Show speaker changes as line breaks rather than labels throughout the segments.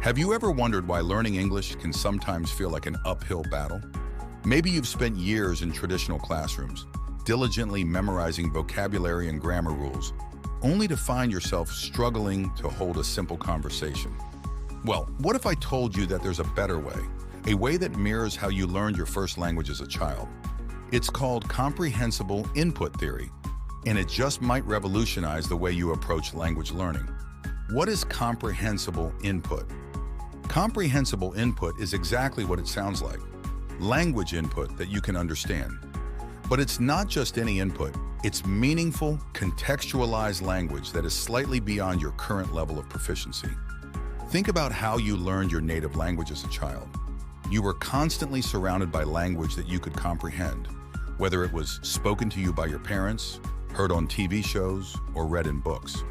Have you ever wondered why learning English can sometimes feel like an uphill battle? Maybe you've spent years in traditional classrooms, diligently memorizing vocabulary and grammar rules, only to find yourself struggling to hold a simple conversation. Well, what if I told you that there's a better way, a way that mirrors how you learned your first language as a child? It's called comprehensible input theory, and it just might revolutionize the way you approach language learning. What is comprehensible input? Comprehensible input is exactly what it sounds like. Language input that you can understand. But it's not just any input, it's meaningful, contextualized language that is slightly beyond your current level of proficiency. Think about how you learned your native language as a child. You were constantly surrounded by language that you could comprehend, whether it was spoken to you by your parents, heard on TV shows, or read in books.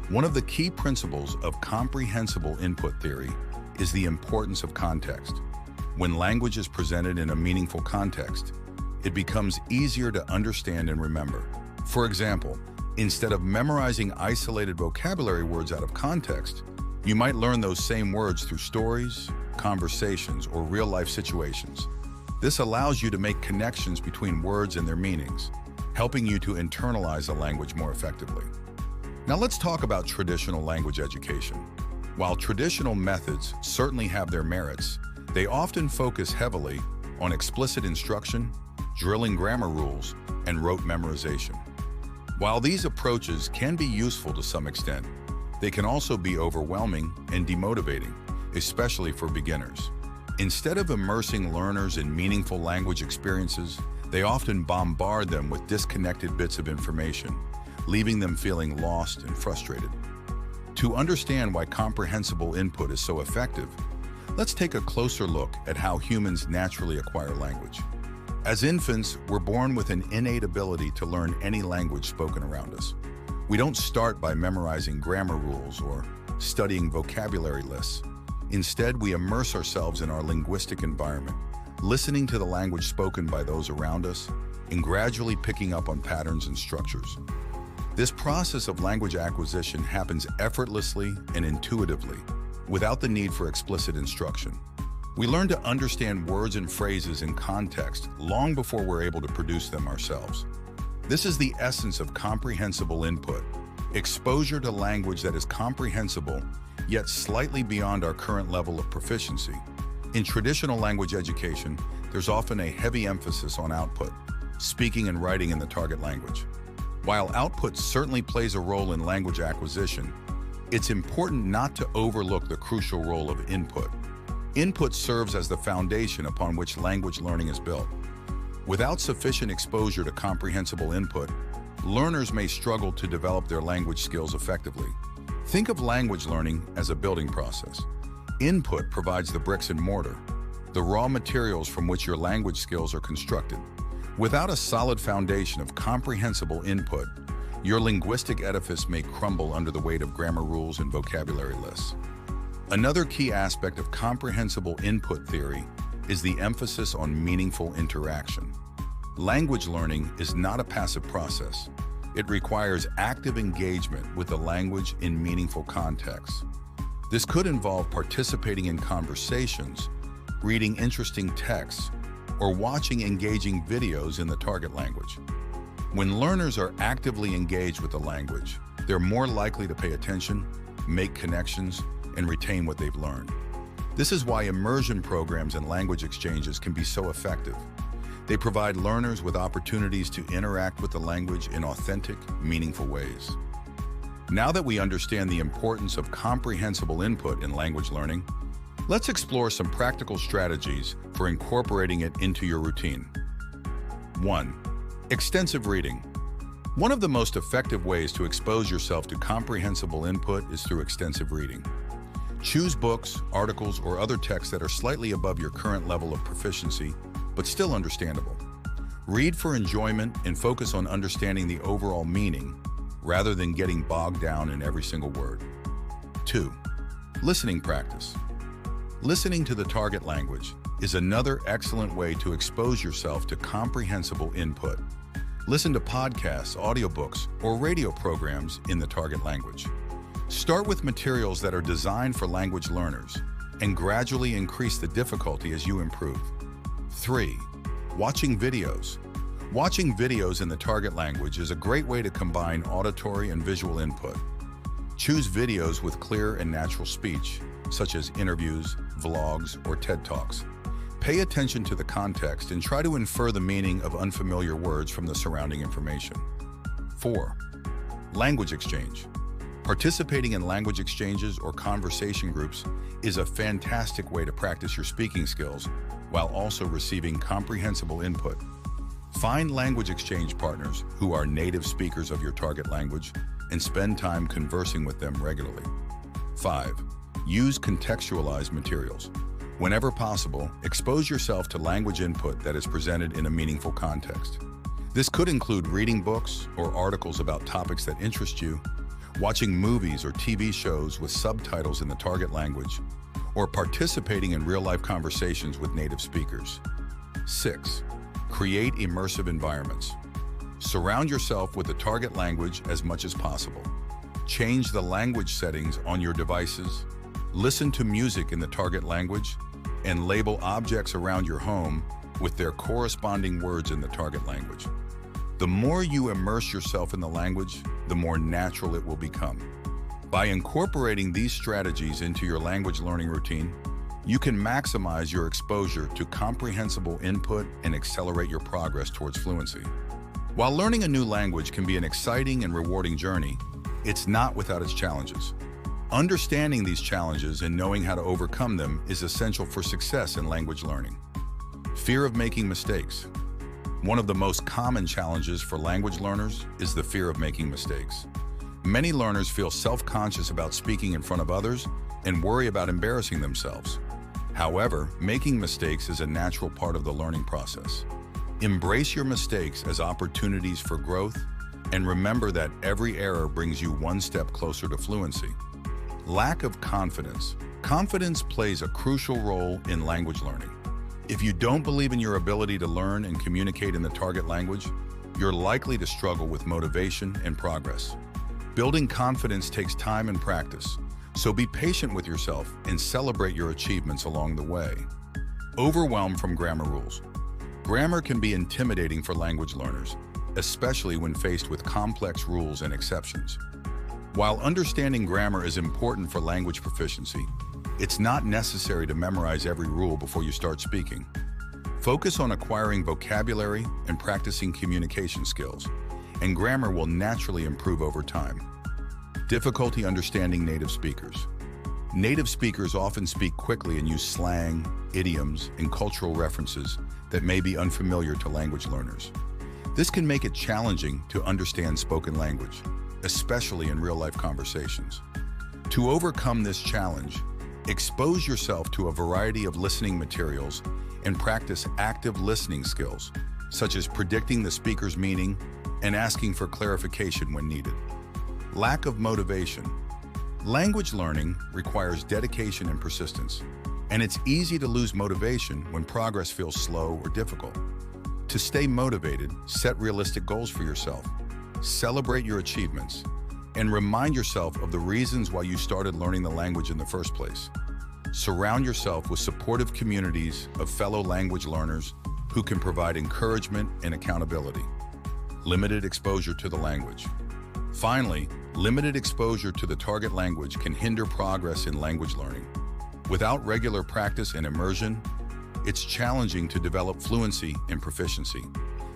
One of the key principles of comprehensible input theory is the importance of context. When language is presented in a meaningful context, it becomes easier to understand and remember. For example, instead of memorizing isolated vocabulary words out of context, you might learn those same words through stories, conversations, or real-life situations. This allows you to make connections between words and their meanings, helping you to internalize a language more effectively. Now let's talk about traditional language education. While traditional methods certainly have their merits, they often focus heavily on explicit instruction, drilling grammar rules, and rote memorization. While these approaches can be useful to some extent, they can also be overwhelming and demotivating, especially for beginners. Instead of immersing learners in meaningful language experiences, they often bombard them with disconnected bits of information, leaving them feeling lost and frustrated. To understand why comprehensible input is so effective, let's take a closer look at how humans naturally acquire language. As infants, we're born with an innate ability to learn any language spoken around us. We don't start by memorizing grammar rules or studying vocabulary lists. Instead, we immerse ourselves in our linguistic environment, listening to the language spoken by those around us, and gradually picking up on patterns and structures. This process of language acquisition happens effortlessly and intuitively, without the need for explicit instruction. We learn to understand words and phrases in context long before we're able to produce them ourselves. This is the essence of comprehensible input, exposure to language that is comprehensible, yet slightly beyond our current level of proficiency. In traditional language education, there's often a heavy emphasis on output, speaking and writing in the target language. While output certainly plays a role in language acquisition, it's important not to overlook the crucial role of input. Input serves as the foundation upon which language learning is built. Without sufficient exposure to comprehensible input, learners may struggle to develop their language skills effectively. Think of language learning as a building process. Input provides the bricks and mortar, the raw materials from which your language skills are constructed. Without a solid foundation of comprehensible input, your linguistic edifice may crumble under the weight of grammar rules and vocabulary lists. Another key aspect of comprehensible input theory is the emphasis on meaningful interaction. Language learning is not a passive process. It requires active engagement with the language in meaningful contexts. This could involve participating in conversations, reading interesting texts, or watching engaging videos in the target language. When learners are actively engaged with the language, they're more likely to pay attention, make connections, and retain what they've learned. This is why immersion programs and language exchanges can be so effective. They provide learners with opportunities to interact with the language in authentic, meaningful ways. Now that we understand the importance of comprehensible input in language learning, let's explore some practical strategies for incorporating it into your routine. 1. Extensive reading. One of the most effective ways to expose yourself to comprehensible input is through extensive reading. Choose books, articles, or other texts that are slightly above your current level of proficiency, but still understandable. Read for enjoyment and focus on understanding the overall meaning, rather than getting bogged down in every single word. 2. Listening practice. Listening to the target language is another excellent way to expose yourself to comprehensible input. Listen to podcasts, audiobooks, or radio programs in the target language. Start with materials that are designed for language learners and gradually increase the difficulty as you improve. 3. Watching videos. Watching videos in the target language is a great way to combine auditory and visual input. Choose videos with clear and natural speech, such as interviews, vlogs, or TED Talks. Pay attention to the context and try to infer the meaning of unfamiliar words from the surrounding information. 4. Language exchange. Participating in language exchanges or conversation groups is a fantastic way to practice your speaking skills while also receiving comprehensible input. Find language exchange partners who are native speakers of your target language and spend time conversing with them regularly. 5. Use contextualized materials. Whenever possible, expose yourself to language input that is presented in a meaningful context. This could include reading books or articles about topics that interest you, watching movies or TV shows with subtitles in the target language, or participating in real-life conversations with native speakers. 6. Create immersive environments. Surround yourself with the target language as much as possible. Change the language settings on your devices, listen to music in the target language, and label objects around your home with their corresponding words in the target language. The more you immerse yourself in the language, the more natural it will become. By incorporating these strategies into your language learning routine, you can maximize your exposure to comprehensible input and accelerate your progress towards fluency. While learning a new language can be an exciting and rewarding journey, it's not without its challenges. Understanding these challenges and knowing how to overcome them is essential for success in language learning. Fear of making mistakes. One of the most common challenges for language learners is the fear of making mistakes. Many learners feel self-conscious about speaking in front of others and worry about embarrassing themselves. However, making mistakes is a natural part of the learning process. Embrace your mistakes as opportunities for growth and remember that every error brings you one step closer to fluency. Lack of confidence. Confidence plays a crucial role in language learning. If you don't believe in your ability to learn and communicate in the target language, you're likely to struggle with motivation and progress. Building confidence takes time and practice, so be patient with yourself and celebrate your achievements along the way. Overwhelm from grammar rules. Grammar can be intimidating for language learners, especially when faced with complex rules and exceptions. While understanding grammar is important for language proficiency, it's not necessary to memorize every rule before you start speaking. Focus on acquiring vocabulary and practicing communication skills, and grammar will naturally improve over time. Difficulty understanding native speakers. Native speakers often speak quickly and use slang, idioms, and cultural references that may be unfamiliar to language learners. This can make it challenging to understand spoken language, especially in real-life conversations. To overcome this challenge, expose yourself to a variety of listening materials and practice active listening skills, such as predicting the speaker's meaning and asking for clarification when needed. Lack of motivation. Language learning requires dedication and persistence, and it's easy to lose motivation when progress feels slow or difficult. To stay motivated, set realistic goals for yourself, celebrate your achievements, and remind yourself of the reasons why you started learning the language in the first place. Surround yourself with supportive communities of fellow language learners who can provide encouragement and accountability. Limited exposure to the language. Finally, limited exposure to the target language can hinder progress in language learning. Without regular practice and immersion, it's challenging to develop fluency and proficiency.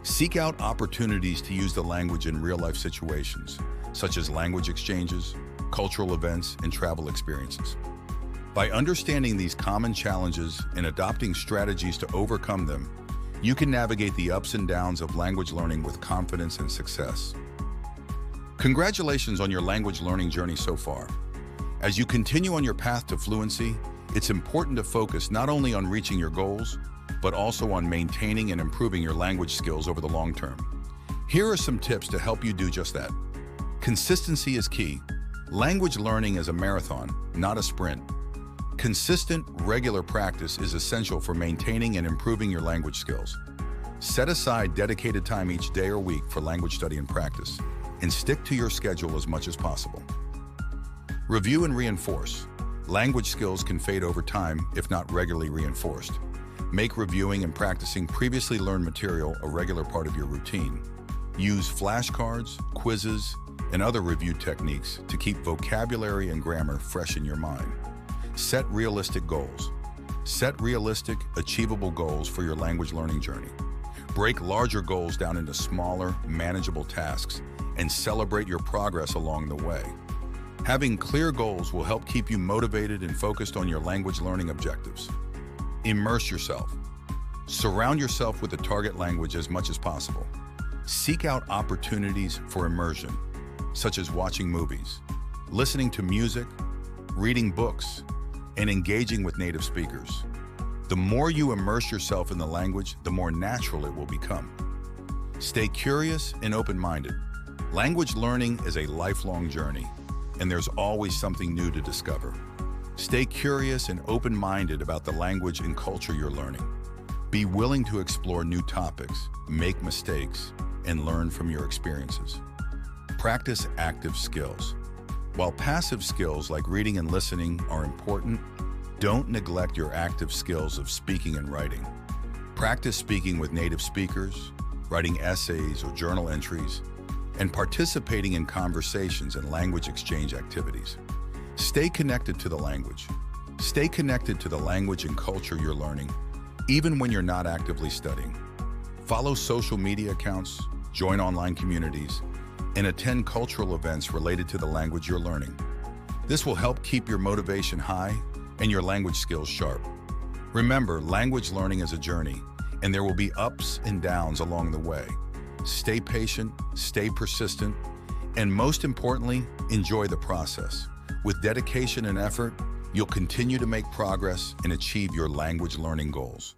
Seek out opportunities to use the language in real-life situations, such as language exchanges, cultural events, and travel experiences. By understanding these common challenges and adopting strategies to overcome them, you can navigate the ups and downs of language learning with confidence and success. Congratulations on your language learning journey so far. As you continue on your path to fluency, it's important to focus not only on reaching your goals, but also on maintaining and improving your language skills over the long term. Here are some tips to help you do just that. Consistency is key. Language learning is a marathon, not a sprint. Consistent, regular practice is essential for maintaining and improving your language skills. Set aside dedicated time each day or week for language study and practice, and stick to your schedule as much as possible. Review and reinforce. Language skills can fade over time if not regularly reinforced. Make reviewing and practicing previously learned material a regular part of your routine. Use flashcards, quizzes, and other review techniques to keep vocabulary and grammar fresh in your mind. Set realistic goals. Set realistic, achievable goals for your language learning journey. Break larger goals down into smaller, manageable tasks and celebrate your progress along the way. Having clear goals will help keep you motivated and focused on your language learning objectives. Immerse yourself. Surround yourself with the target language as much as possible. Seek out opportunities for immersion, such as watching movies, listening to music, reading books, and engaging with native speakers. The more you immerse yourself in the language, the more natural it will become. Stay curious and open-minded. Language learning is a lifelong journey, and there's always something new to discover. Stay curious and open-minded about the language and culture you're learning. Be willing to explore new topics, make mistakes, and learn from your experiences. Practice active skills. While passive skills like reading and listening are important, don't neglect your active skills of speaking and writing. Practice speaking with native speakers, writing essays or journal entries, and participating in conversations and language exchange activities. Stay connected to the language. Stay connected to the language and culture you're learning, even when you're not actively studying. Follow social media accounts, join online communities, and attend cultural events related to the language you're learning. This will help keep your motivation high and your language skills sharp. Remember, language learning is a journey, and there will be ups and downs along the way. Stay patient, stay persistent, and most importantly, enjoy the process. With dedication and effort, you'll continue to make progress and achieve your language learning goals.